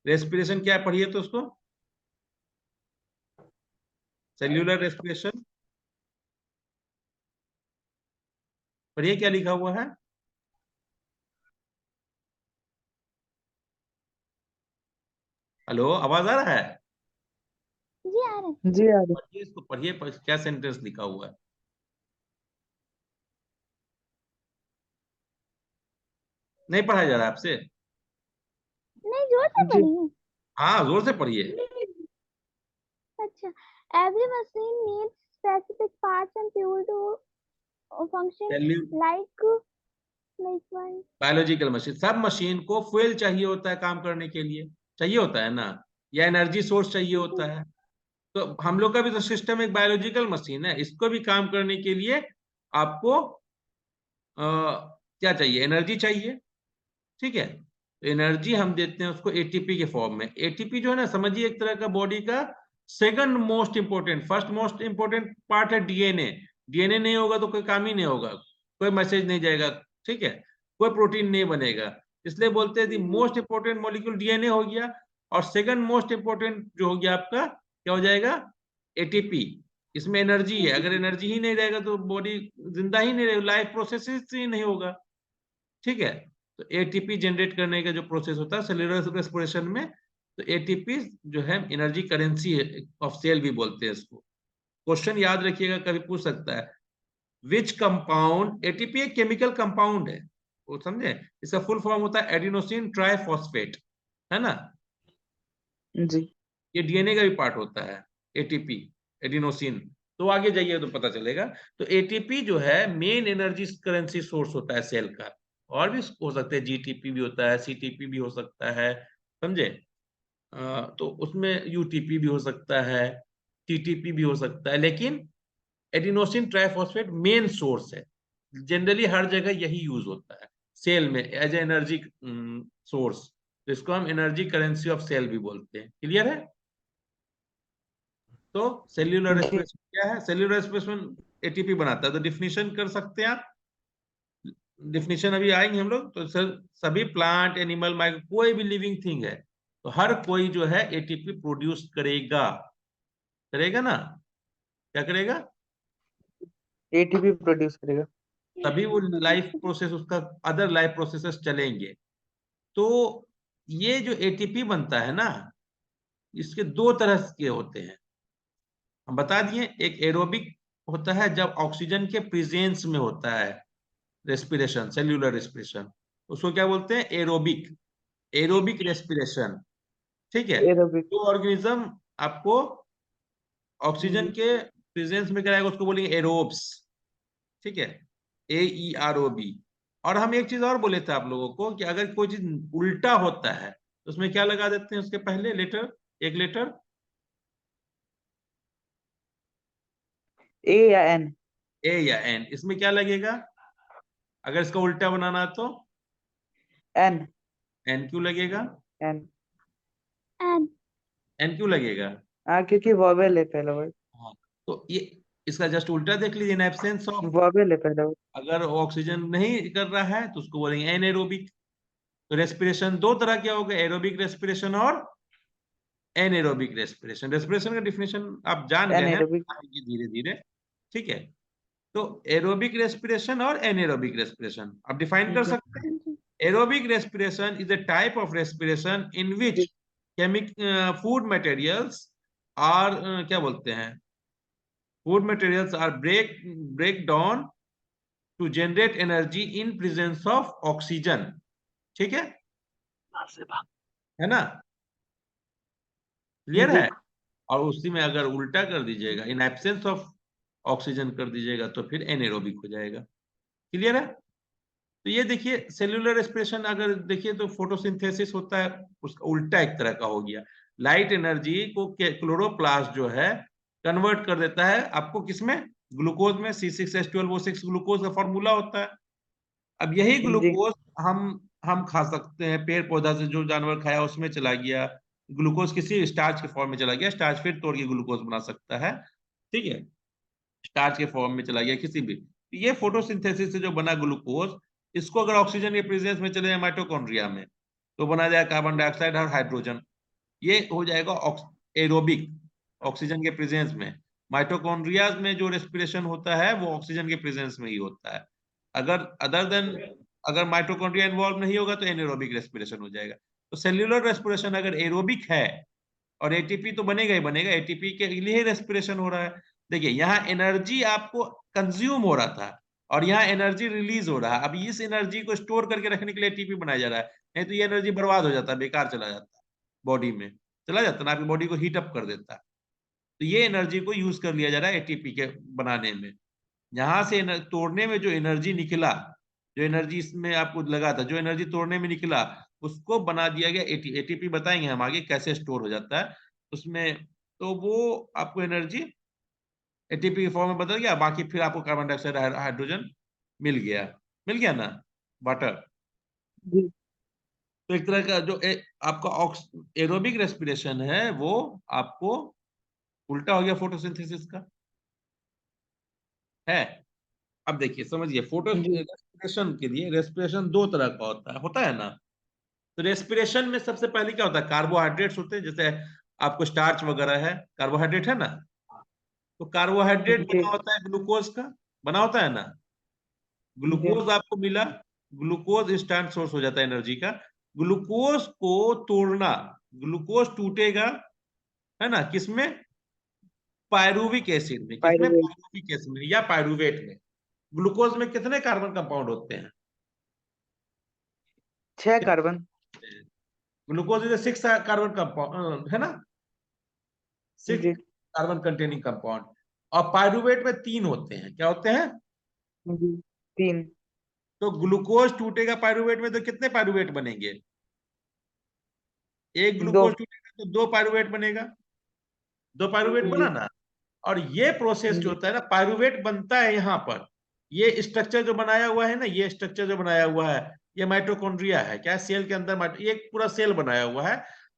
रेस्पिरेशन क्या है, पढ़िए तो उसको, सेल्यूलर रेस्पिरेशन पढ़िए क्या लिखा हुआ है। हेलो, आवाज आ रहा है? जी आ रहे हैं। जी आ रही। पढ़िए इसको, पढ़िए क्या सेंटेंस लिखा हुआ है। नहीं पढ़ा जा रहा है आपसे? नहीं जोर से जी। पढ़िए। हाँ जोर से पढ़िए। अच्छा, every machine needs specific parts and fuel to function like one. Biological machine, सब मशीन को फ्यूल चाहिए होता है काम करने के लिए, चाहिए होता है ना, या एनर्जी सोर्स चाहिए होता है। तो हम लोग का भी तो सिस्टम एक बायोलॉजिकल मशीन है, इसको भी काम करने के लिए आपको क्या चाहिए, एनर्जी चाहिए, ठीक है। तो एनर्जी हम देते हैं उसको एटीपी के फॉर्म में। एटीपी जो है ना, समझिए एक तरह का बॉडी का second most important, first most important part है डीएनए। डीएनए नहीं होगा तो कोई काम ही नहीं होगा, कोई मैसेज नहीं जाएगा, ठीक है, कोई प्रोटीन नहीं बनेगा। इसलिए बोलते हैं मोस्ट इंपोर्टेंट मॉलिक्यूल डीएनए हो गया, और सेकंड मोस्ट इंपोर्टेंट जो हो गया आपका क्या हो जाएगा, एटीपी। इसमें एनर्जी है, अगर एनर्जी ही नहीं रहेगा तो बॉडी जिंदा ही नहीं रहेगा, लाइफ प्रोसेस ही नहीं होगा, ठीक है। तो एटीपी जनरेट करने का जो प्रोसेस होता है सेल्यूलर रेस्पिरेशन में, तो एटीपी जो है एनर्जी करेंसी ऑफ सेल भी बोलते हैं इसको। क्वेश्चन याद रखिएगा, कभी पूछ सकता है, विच कंपाउंड, एटीपी एक केमिकल कंपाउंड है, वो समझे, इसका फुल फॉर्म होता है एडिनोसिन ट्राइफॉस्फेट, है ना। जी। ये डीएनए का भी पार्ट होता है एटीपी, एडिनोसिन। तो आगे जाइए तो पता चलेगा। तो एटीपी जो है मेन एनर्जी करेंसी सोर्स होता है सेल का। और भी हो सकते हैं, जीटीपी भी होता है, सीटीपी भी हो सकता है, समझे। तो उसमें यूटीपी भी हो सकता है, टीटीपी भी हो सकता है, लेकिन एडिनोसिन ट्राइफॉस्फेट मेन सोर्स है। जनरली हर जगह यही यूज होता है सेल में एज ए एनर्जी सोर्स। तो इसको हम एनर्जी करेंसी ऑफ सेल भी बोलते हैं। क्लियर है? तो सेल्यूलर जी। रेस्पिरेशन क्या है, सेल्यूलर रेस्पिरेशन एटीपी बनाता है। तो डिफिनीशन कर सकते हैं आप, डिफिनीशन अभी आएंगे हम लोग। तो सर सभी प्लांट, एनिमल, माइक्रो, कोई भी लिविंग थिंग है, तो हर कोई जो है एटीपी प्रोड्यूस करेगा, करेगा ना, क्या करेगा, एटीपी प्रोड्यूस करेगा। तभी वो लाइफ प्रोसेस उसका, अदर लाइफ प्रोसेसेस चलेंगे। तो ये जो एटीपी बनता है ना, इसके दो तरह के होते हैं, हम बता दिए। एक एरोबिक होता है जब ऑक्सीजन के प्रेजेंस में होता है रेस्पिरेशन, सेल्यूलर रेस्पिरेशन, उसको क्या बोलते हैं, एरोबिक, एरोबिक रेस्पिरेशन, ठीक है। एरोबिक। जो ऑर्गेनिज्म आपको ऑक्सीजन के प्रेजेंस में कराएगा उसको बोलेंगे एरोब्स, ठीक है, AEROB। और हम एक चीज और बोले थे आप लोगों को कि अगर कोई चीज उल्टा होता है तो उसमें क्या लगा देते हैं, उसके पहले लेटर, एक लेटर, ए या एन। ए या एन। इसमें क्या लगेगा, अगर इसका उल्टा बनाना तो एन। एन क्यों लगेगा, एन। And एन क्यों लगेगा? हाँ, क्योंकि वॉवेल है पहला वर्ड। हाँ, तो ये इसका जस्ट उल्टा देख लीजिए, इन एब्सेंस ऑफ, वॉवेल है पहला वर्ड। अगर ऑक्सीजन नहीं कर रहा है तो उसको बोलेंगे एनएरोबिक। तो रेस्पिरेशन दो तरह के हो गए, एरोबिक रेस्पिरेशन और एनएरोबिक रेस्पिरेशन। रेस्पिरेशन का डिफिनेशन आप जान गए हैं, एनएरोबिक। धीरे धीरे, ठीक है। तो एरोबिक रेस्पिरेशन और एनएरोबिक रेस्पिरेशन आप डिफाइन कर सकते हैं। Aerobic respiration is a type of respiration in which food materials are, क्या बोलते हैं, food materials are break down to generate energy in presence of oxygen, ठीक है ना, क्लियर जी। है। और उसी में अगर उल्टा कर दीजिएगा, इन एब्सेंस ऑफ ऑक्सीजन कर दीजिएगा, तो फिर एनेरोबिक हो जाएगा। क्लियर है? तो ये देखिए सेल्यूलर रेस्पिरेशन अगर देखिए तो फोटोसिंथेसिस होता है, उसका उल्टा एक तरह का हो गया। लाइट एनर्जी को क्लोरोप्लास्ट जो है कन्वर्ट कर देता है आपको किसमें, ग्लूकोज में। C6H12O6 ग्लूकोज का फॉर्मूला होता है। अब यही जी ग्लूकोज हम खा सकते हैं, पेड़ पौधा से जो जानवर खाया उसमें चला गया, ग्लूकोज किसी स्टार्च के फॉर्म में चला गया, स्टार्च फिर तोड़ के ग्लूकोज बना सकता है, ठीक है, स्टार्च के फॉर्म में चला गया किसी भी। ये फोटोसिंथेसिस से जो बना ग्लूकोज, इसको अगर ऑक्सीजन के प्रेजेंस में चले जाए माइटोकॉन्ड्रिया में, तो बना जाए कार्बन डाइऑक्साइड और हाइड्रोजन। ये हो जाएगा एरोबिक, ऑक्सीजन के प्रेजेंस में। माइटोकॉन्ड्रिया में जो रेस्पिरेशन होता है वो ऑक्सीजन के प्रेजेंस में ही होता है। अगर अदर देन अगर माइटोकॉन्ड्रिया इन्वॉल्व नहीं होगा तो एनारोबिक रेस्पिरेशन हो जाएगा। तो सेल्यूलर रेस्पिरेशन अगर एरोबिक है, और एटीपी तो बनेगा ही बनेगा, एटीपी के लिए ही रेस्पिरेशन हो रहा है। देखिए यहाँ एनर्जी आपको कंज्यूम हो रहा था और यहाँ एनर्जी रिलीज हो रहा है। अब इस एनर्जी को स्टोर करके रखने के लिए एटीपी बनाया जा रहा है, नहीं तो ये एनर्जी बर्बाद हो जाता है, बेकार चला जाता है, बॉडी में चला जाता है ना, आपकी बॉडी को हीट अप कर देता है। तो ये एनर्जी को यूज कर लिया जा रहा है एटीपी के बनाने में। यहाँ से तोड़ने में जो एनर्जी निकला, जो एनर्जी इसमें आपको लगा था, जो एनर्जी तोड़ने में निकला, उसको बना दिया गया एटीपी। बताएंगे हम आगे कैसे स्टोर हो जाता है उसमें। तो वो आपको एनर्जी एटीपी के फॉर्म में बदल गया, बाकी फिर आपको कार्बन डाइऑक्साइड हाइड्रोजन मिल गया ना, वाटर। जी तो एक तरह का जो आपका एरोबिक रेस्पिरेशन है वो आपको उल्टा हो गया फोटोसिंथेसिस का है। अब देखिए समझिए, फोटो जी रेस्पिरेशन के लिए रेस्पिरेशन दो तरह का होता है ना। तो रेस्पिरेशन में सबसे पहले क्या होता है, कार्बोहाइड्रेट्स होते हैं, जैसे आपको स्टार्च वगैरह है, कार्बोहाइड्रेट है ना। तो कार्बोहाइड्रेट जी बना होता है ग्लूकोज का, बना होता है ना। जी ग्लूकोज आपको मिला, ग्लूकोज इंस्टेंट सोर्स हो जाता है एनर्जी का। ग्लूकोज को तोड़ना, ग्लूकोज टूटेगा, है ना, किसमें, पायरुविक एसिड में। किसमें, पायरुवेट पायरुविक एसिड में या पायरुवेट में। ग्लूकोज में कितने कार्बन कंपाउंड होते हैं, 6 carbon glucose is 6 carbon compound, है ना, 6 जी कार्बन कंटेनिंग कंपाउंड। और पायरुवेट में 3 होते हैं, क्या होते हैं। जी 3 तो ग्लूकोज टूटेगा पायरुवेट में तो कितने पायरुवेट बनेंगे, एक 2 ग्लूकोज टूटेगा तो 2 पायरुवेट बनेगा, 2 पायरुवेट बना जी ना। और ये प्रोसेस जो जी होता है ना, पायरुवेट बनता है यहाँ पर। ये स्ट्रक्चर जो बनाया हुआ है ना, ये स्ट्रक्चर जो बनाया हुआ है, ये माइटोकॉन्ड्रिया है। क्या सेल के अंदर ये पूरा सेल बनाया हुआ है।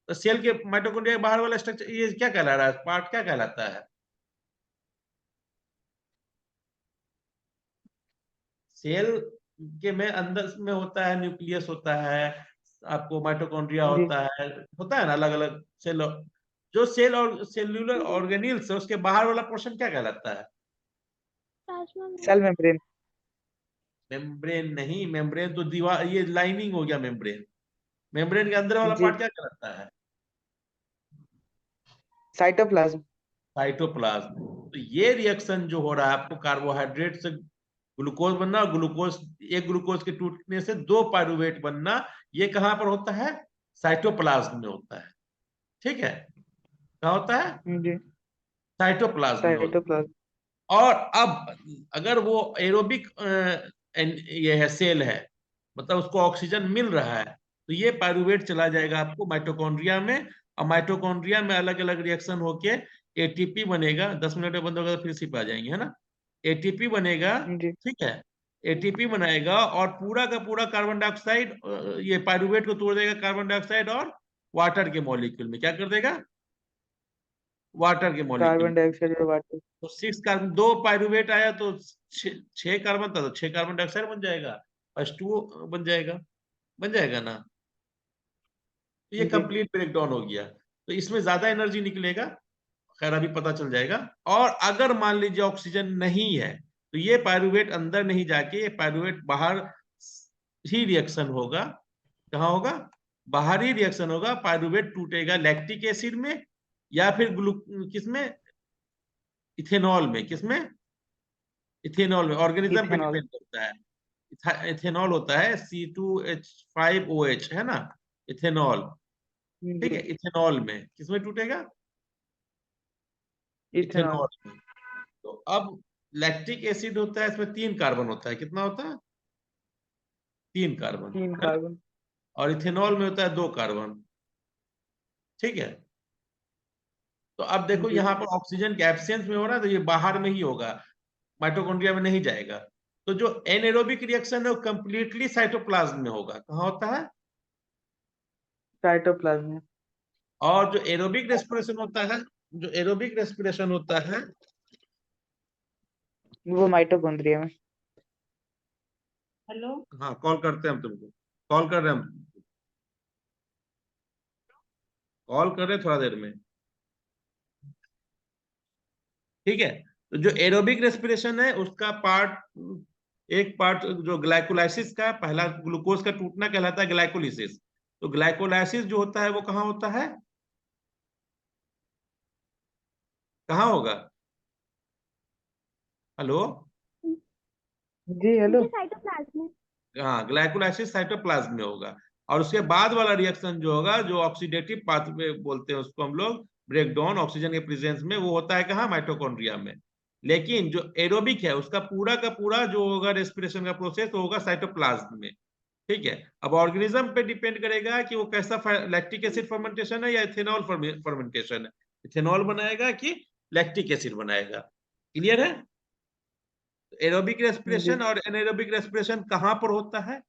तो सेल के माइटोकॉन्ड्रिया के बाहर वाला स्ट्रक्चर ये क्या कहला रहा है, पार्ट क्या कहलाता है। सेल के में अंदर में होता है न्यूक्लियस होता है, आपको माइटोकॉन्ड्रिया जी होता है ना, अलग अलग सेल। जो सेल और सेल्यूलर ऑर्गेनिल्स है उसके बाहर वाला पोर्शन क्या कहलाता है। प्लाज्मा में सेल मेम्ब्रेन मेम्ब्रेन नहीं, मेम्ब्रेन तो दीवार, ये लाइनिंग हो गया मेम्ब्रेन। मेम्ब्रेन के अंदर वाला जी पार्ट क्या कहलाता है, साइटोप्लाज्म साइटोप्लाज्म। तो ये रिएक्शन जो हो रहा है आपको, कार्बोहाइड्रेट से ग्लूकोज बनना, और ग्लूकोज, एक ग्लूकोज के टूटने से 2 पायरुवेट बनना, ये कहां पर होता है, साइटोप्लाज्म में होता है, ठीक है। कहाँ होता है, जी साइटोप्लाज्म में होता साइटोप्लाज्म है। और अब अगर वो एरोबिक ये है, सेल है, मतलब उसको ऑक्सीजन मिल रहा है, तो ये पायरुवेट चला जाएगा आपको माइटोकॉन्ड्रिया में। और माइटोकॉन्ड्रिया में अलग अलग रिएक्शन होके एटीपी बनेगा। 10 मिनट में बंद होगा तो फिर इसी पे आ जाएंगे, है ना। एटीपी बनेगा, जी ठीक है, एटीपी बनाएगा और पूरा का पूरा कार्बन डाइऑक्साइड, ये पायरुवेट को तोड़ देगा, कार्बन डाइऑक्साइड और वाटर के मॉलिक्यूल में क्या कर देगा, वाटर के मॉलिक्यूल। कार्बन डाइऑक्साइड और वाटर तो 6 कार्बन, 2 पायरुवेट आया तो 6 कार्बन था, तो 6 कार्बन डाइऑक्साइड बन जाएगा, H2O बन जाएगा ना। तो ये जी कंप्लीट ब्रेकडाउन हो गया। तो इसमें ज्यादा एनर्जी निकलेगा, खैर अभी पता चल जाएगा। और अगर मान लीजिए ऑक्सीजन नहीं है, तो ये पायरुवेट अंदर नहीं जाके, ये पायरुवेट बाहर ही रिएक्शन होगा। कहाँ होगा, बाहरी रिएक्शन होगा। पायरुवेट टूटेगा लैक्टिक एसिड में, या फिर किसमें, इथेनॉल में। किसमें, इथेनॉल में। ऑर्गेनिज्म पे इथेनॉल डिपेंड करता है। इथेनॉल होता है C2H5OH, है ना, इथेनॉल, ठीक जी है। इथेनॉल में किसमें टूटेगा, इथेनॉल इथेनॉल में। तो अब लैक्टिक एसिड होता है, इसमें 3 कार्बन होता है, कितना होता है, 3 कार्बन, 3 कार्बन। और इथेनॉल में होता है 2 कार्बन। ठीक है, तो अब देखो जी। यहाँ पर ऑक्सीजन के एब्सेंस में हो रहा है, तो ये बाहर में ही होगा, माइटोकॉन्ड्रिया में नहीं जाएगा। तो जो एनारोबिक रिएक्शन है वो कंप्लीटली साइटोप्लाज्म में होगा। कहाँ होता है? साइटोप्लाज्म में। और जो एरोबिक रेस्पिरेशन होता है, जो एरोबिक रेस्पिरेशन होता है, वो माइटोकॉन्ड्रिया में। हेलो, हाँ कॉल करते हैं हम तुमको, कॉल कर रहे हैं हम, कॉल कर रहे हैं थोड़ा देर में। ठीक है, तो जो एरोबिक रेस्पिरेशन है उसका पार्ट, एक पार्ट जो ग्लाइकोलाइसिस का, पहला ग्लूकोज का टूटना कहलाता है ग्लाइकोलिसिस। तो ग्लाइकोलाइसिस जो होता है वो कहाँ होता है, कहाँ होगा? हेलो, जी हेलो। ये साइटोप्लाज्म में। हाँ ग्लाइकोलाइसिस साइटोप्लाज्म में होगा। और उसके बाद वाला रिएक्शन जो होगा, जो ऑक्सीडेटिव पाथवे बोलते हैं उसको हम लोग, ब्रेकडाउन ऑक्सीजन के प्रेजेंस में, वो होता है कहाँ? माइटोकॉन्ड्रिया में। लेकिन जो एरोबिक है उसका पूरा का पूरा जो होगा रेस्पिरेशन का प्रोसेस होगा साइटोप्लाज्म में। ठीक है, अब ऑर्गेनिज्म पे डिपेंड करेगा कि वो कैसा लैक्टिक एसिड फर्मेंटेशन है या इथेनॉल फर्मेंटेशन है, इथेनॉल बनाएगा कि लैक्टिक एसिड बनाएगा। क्लियर है? एरोबिक जी। रेस्पिरेशन और एनारोबिक रेस्पिरेशन कहां पर होता है?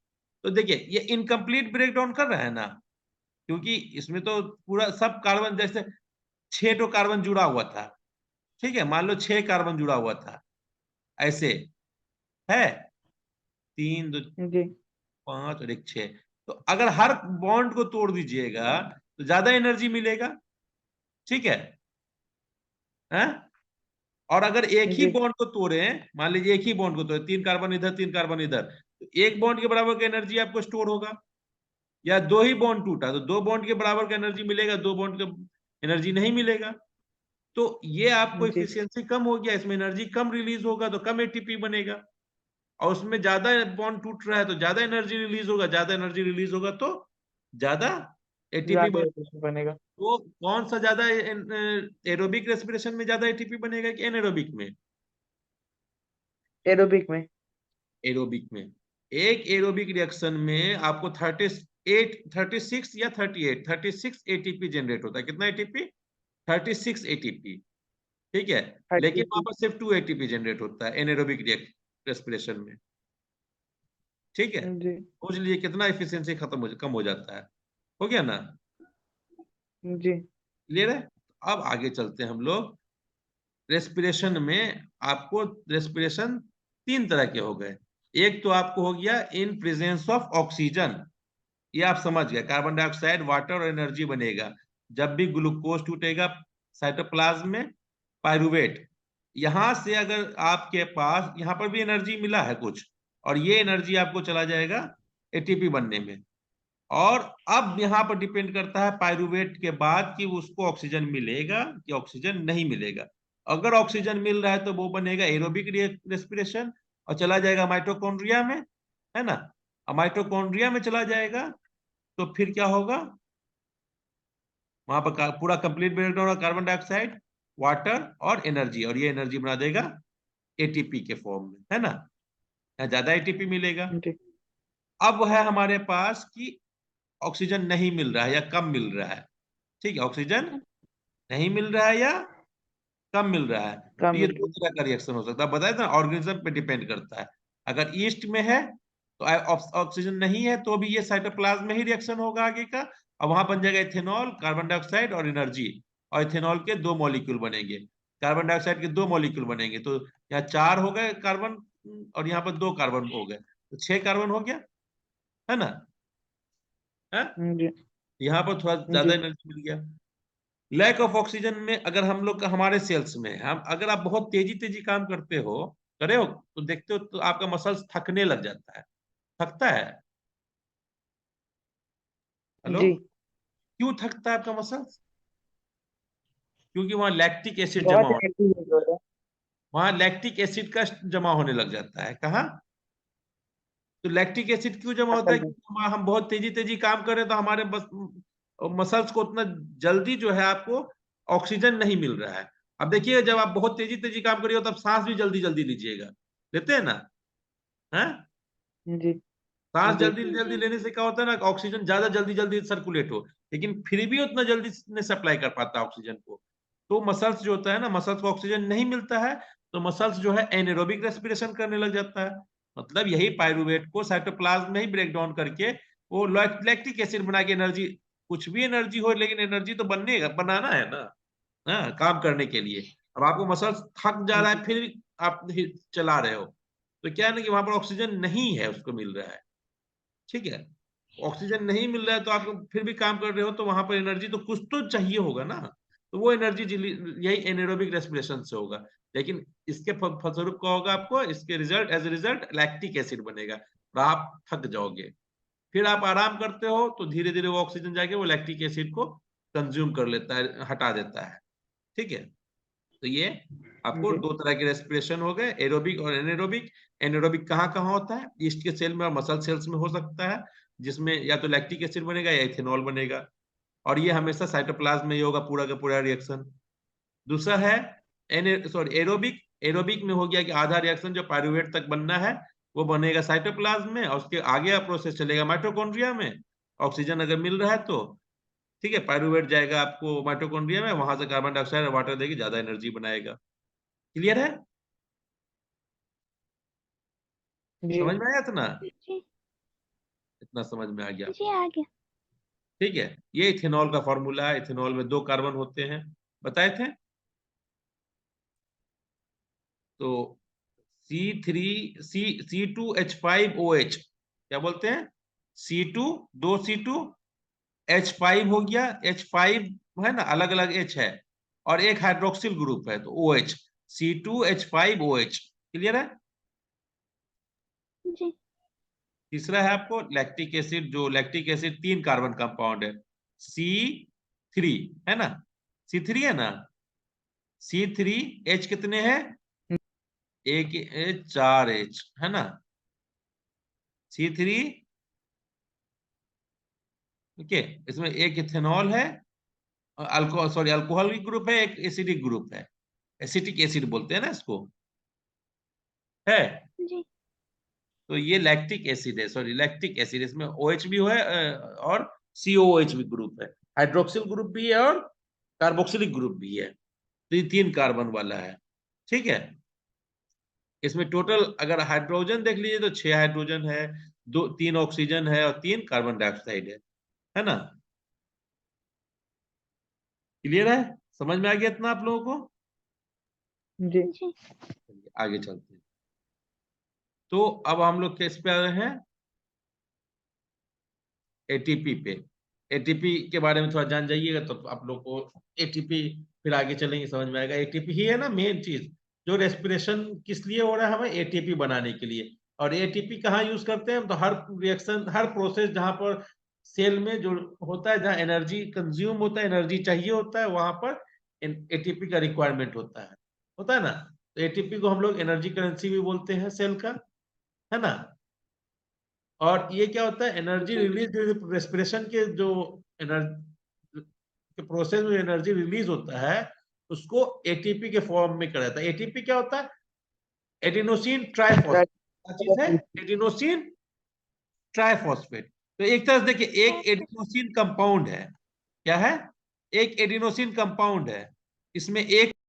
तो देखिए ये इनकम्प्लीट ब्रेकडाउन कर रहा है ना, क्योंकि इसमें तो पूरा सब कार्बन, जैसे 6 तो कार्बन जुड़ा हुआ था। ठीक है, मान लो 6 कार्बन जुड़ा हुआ था, ऐसे है, 3 2 जी। 5 और 1 6। तो अगर हर बॉन्ड को तोड़ दीजिएगा तो ज्यादा एनर्जी मिलेगा। ठीक है? और अगर एक ही जी। बॉन्ड को तोड़े, मान लीजिए एक ही बॉन्ड को तोड़े, 3 कार्बन इधर 3 कार्बन इधर, तो एक बॉन्ड के बराबर का एनर्जी आपको स्टोर होगा। या 2 ही बॉन्ड टूटा तो 2 बॉन्ड के बराबर का एनर्जी मिलेगा, 2 बॉन्ड का एनर्जी नहीं मिलेगा। तो ये आपको जी। एफिशिएंसी कम हो गया, इसमें एनर्जी कम रिलीज होगा तो कम एटीपी बनेगा। और उसमें ज्यादा बॉन्ड टूट रहा है तो ज्यादा एनर्जी रिलीज होगा, ज्यादा एनर्जी रिलीज होगा तो ज्यादा एटीपी ज्यादा बनेगा। एफिशिएंट बनेगा। तो कौन सा ज्यादा, एरोबिक रेस्पिरेशन में ज्यादा एटीपी बनेगा कि एनारोबिक में? एरोबिक में। एरोबिक में। एक एरोबिक रिएक्शन में आपको 36 या 36 एटीपी जनरेट होता है। कितना एटीपी? 36 एटीपी। ठीक है, लेकिन वहां 30। पर सिर्फ 2 एटीपी जनरेट होता है एनारोबिक रेस्पिरेशन में। ठीक है, जी। सोच लीजिए कितना एफिशिएंसी कम हो जाता है। हो गया ना? जी। क्लियर है? अब आगे चलते हैं हम लोग। रेस्पिरेशन में आपको रेस्पिरेशन 3 तरह के हो गए। एक तो आपको हो गया इन प्रेजेंस ऑफ ऑक्सीजन, ये आप समझ गए, कार्बन डाइऑक्साइड, वाटर और एनर्जी बनेगा। जब भी ग्लूकोज टूटेगा साइटोप्लाज्म में, पाइरुवेट, यहां से अगर आपके पास, यहां पर भी एनर्जी मिला है कुछ, और ये एनर्जी आपको चला जाएगा एटीपी बनने में। और अब यहाँ पर डिपेंड करता है पाइरुवेट के बाद कि उसको ऑक्सीजन मिलेगा कि ऑक्सीजन नहीं मिलेगा। अगर ऑक्सीजन मिल रहा है तो वो बनेगा एरोबिक रेस्पिरेशन और चला जाएगा माइटोकॉन्ड्रिया में, है ना? और माइटोकॉन्ड्रिया में चला जाएगा तो फिर क्या होगा? वहां पर पूरा कंप्लीट ब्रेकडाउन होगा, कार्बन डाइऑक्साइड, वाटर और एनर्जी, और ये एनर्जी बना देगा एटीपी के फॉर्म में, है ना? यहाँ ज्यादा एटीपी मिलेगा। जी। अब है हमारे पास कि ऑक्सीजन नहीं मिल रहा है या कम मिल रहा है। ठीक है, ऑक्सीजन नहीं मिल रहा है या कम मिल रहा है, कम तो ये मिल 2 रही। तरह का रिएक्शन हो सकता है। बताया था, ऑर्गेनिज्म पे डिपेंड करता है। अगर ईस्ट में है तो ऑक्सीजन नहीं है तो भी ये साइटोप्लाज्म में ही रिएक्शन होगा आगे का, और वहां बन जाएगा इथेनॉल, कार्बन डाइऑक्साइड और एनर्जी। और इथेनॉल के 2 मॉलिक्यूल बनेंगे, कार्बन डाइऑक्साइड के 2 मॉलिक्यूल बनेंगे, तो यहाँ 4 हो गए कार्बन, और यहाँ पर 2 कार्बन हो गए, तो 6 कार्बन हो गया, है ना? है? जी। यहाँ पर थोड़ा ज्यादा जी। एनर्जी मिल गया। लैक ऑफ ऑक्सीजन में अगर हम लोग का, हमारे सेल्स में, हम अगर आप बहुत तेजी तेजी काम करते हो, करे हो, तो देखते हो तो आपका मसल्स थकने लग जाता है, थकता है। हेलो, जी। क्यों थकता है आपका मसल्स? क्योंकि वहां लैक्टिक एसिड जमा बहुत हो, एक्टिव हो रहा है। वहां लैक्टिक एसिड का जमा होने लग जाता है। कहाँ? तो लैक्टिक एसिड क्यों जमा होता है? मसल में। क्योंकि हम बहुत तेजी तेजी काम कर रहे हैं तो हमारे मसल्स को उतना जल्दी जो है आपको ऑक्सीजन नहीं मिल रहा है। अब देखिए, जब आप बहुत तेजी तेजी काम करिए तब सांस भी जल्दी जल्दी लीजिएगा, लेते हैं ना? है? जी। सांस जी। जल्दी जल्दी लेने से क्या होता है ना, ऑक्सीजन ज्यादा जल्दी जल्दी सर्कुलेट हो, लेकिन फिर भी उतना जल्दी नहीं सप्लाई कर पाता ऑक्सीजन को। तो मसल्स जो होता है ना, मसल्स को ऑक्सीजन नहीं मिलता है, तो मसल्स जो है एनेरोबिक रेस्पिरेशन करने लग जाता है। मतलब यही पायरुवेट को साइटोप्लाज्म में ही ब्रेक डाउन करके वो लैक्टिक एसिड बना के एनर्जी, कुछ भी एनर्जी हो लेकिन एनर्जी तो बनाना है ना, हाँ, काम करने के लिए। अब आपको मसल्स थक जा रहा है फिर भी आप चला रहे हो, तो क्या है ना कि वहां पर ऑक्सीजन नहीं है, उसको मिल रहा है, ठीक है। ऑक्सीजन नहीं मिल रहा है तो आप फिर भी काम कर रहे हो, तो वहां पर एनर्जी तो कुछ तो चाहिए होगा ना, तो वो एनर्जी यही एनेरोबिक रेस्पिरेशन से होगा। लेकिन इसके फलस्वरूप क्या होगा, आपको इसके result as a result lactic acid बनेगा और आप थक जाओगे। फिर आप आराम करते हो तो धीरे धीरे वो ऑक्सीजन जाके वो लैक्टिक एसिड को कंज्यूम कर लेता है, हटा देता है, ठीक है। तो ये आपको जी। दो तरह के रेस्पिरेशन हो गए, एरोबिक और एनेरोबिक। एनेरोबिक कहाँ कहाँ होता है, ईस्ट के सेल में और मसल सेल्स में हो सकता है, जिसमें या तो लैक्टिक एसिड बनेगा या इथेनॉल बनेगा, और ये हमेशा साइटोप्लाज्म में ही होगा पूरा का पूरा रिएक्शन। दूसरा है एरोबिक। एरोबिक में हो गया कि आधा रिएक्शन जो पायरुवेट तक बनना है वो बनेगा साइटोप्लाज्म में, और उसके आगे का प्रोसेस चलेगा माइटोकॉन्ड्रिया में। ऑक्सीजन अगर मिल रहा है तो ठीक है, पायरुवेट जाएगा आपको माइटोकॉन्ड्रिया में, वहां से कार्बन डाइऑक्साइड और वाटर देके ज्यादा एनर्जी बनाएगा। क्लियर है, जी। समझ में आया इतना? जी इतना समझ में आ गया, जी आ गया। ठीक है। ये इथेनॉल का फॉर्मूला है, इथेनॉल में 2 कार्बन होते हैं, बताए थे। तो C2H5OH क्या बोलते हैं, C2, 2 C2H5 हो गया, H5 है ना, अलग अलग H है, और एक हाइड्रोक्सिल ग्रुप है तो OH, C2H5OH। क्लियर है। जी तीसरा है आपको लैक्टिक एसिड, जो लैक्टिक एसिड 3 कार्बन कंपाउंड है, C3 है ना, C3 है ना, C3H कितने हैं, एक H 4 H है ना, C3, ओके। इसमें एक इथेनॉल है, अल्कोहल सॉरी अल्कोहलिक ग्रुप है, एक एसिडिक ग्रुप है, एसिटिक एसिड बोलते हैं ना इसको, है। जी तो ये लैक्टिक एसिड है, सॉरी लैक्टिक एसिड, इसमें OH भी है और COOH भी ग्रुप है, हाइड्रोक्सिल ग्रुप भी है और कार्बोक्सिलिक ग्रुप भी है, तो ये 3 कार्बन वाला है, ठीक है। इसमें टोटल अगर हाइड्रोजन देख लीजिए तो 6 हाइड्रोजन है, 3 ऑक्सीजन है और 3 कार्बन डाइऑक्साइड है ना। क्लियर है, समझ में आ गया इतना आप लोगों को? जी। जी चलिए आगे चलते हैं। तो अब हम लोग किस पे आ रहे हैं, एटीपी पे। एटीपी के बारे में थोड़ा जान जाइएगा तो आप लोग को एटीपी फिर आगे चलेंगे समझ में आएगा। एटीपी ही है ना मेन चीज, जो रेस्पिरेशन किस लिए हो रहा है, हमें एटीपी बनाने के लिए। और एटीपी कहाँ यूज करते हैं, तो हर रिएक्शन हर प्रोसेस जहां पर सेल में जो होता है, जहां एनर्जी कंज्यूम होता है, एनर्जी चाहिए होता है, वहां पर एटीपी का रिक्वायरमेंट होता है ना। तो एटीपी को हम लोग एनर्जी करेंसी भी बोलते हैं सेल का, है ना। और ये क्या होता है, एनर्जी जी रिलीज, रेस्पिरेशन के जो एनर्जी के प्रोसेस में एनर्जी रिलीज होता है उसको एटीपी के फॉर्म में कराता है। एटीपी क्या होता है, एडिनोसिन ट्राइफॉस्फेट, क्या चीज है, एडिनोसिन ट्राइफॉस्फेट। तो एक तरह से देखिए एक एडिनोसिन कंपाउंड है, क्या है, एक एडिनोसिन कंपाउंड है, इसमें एक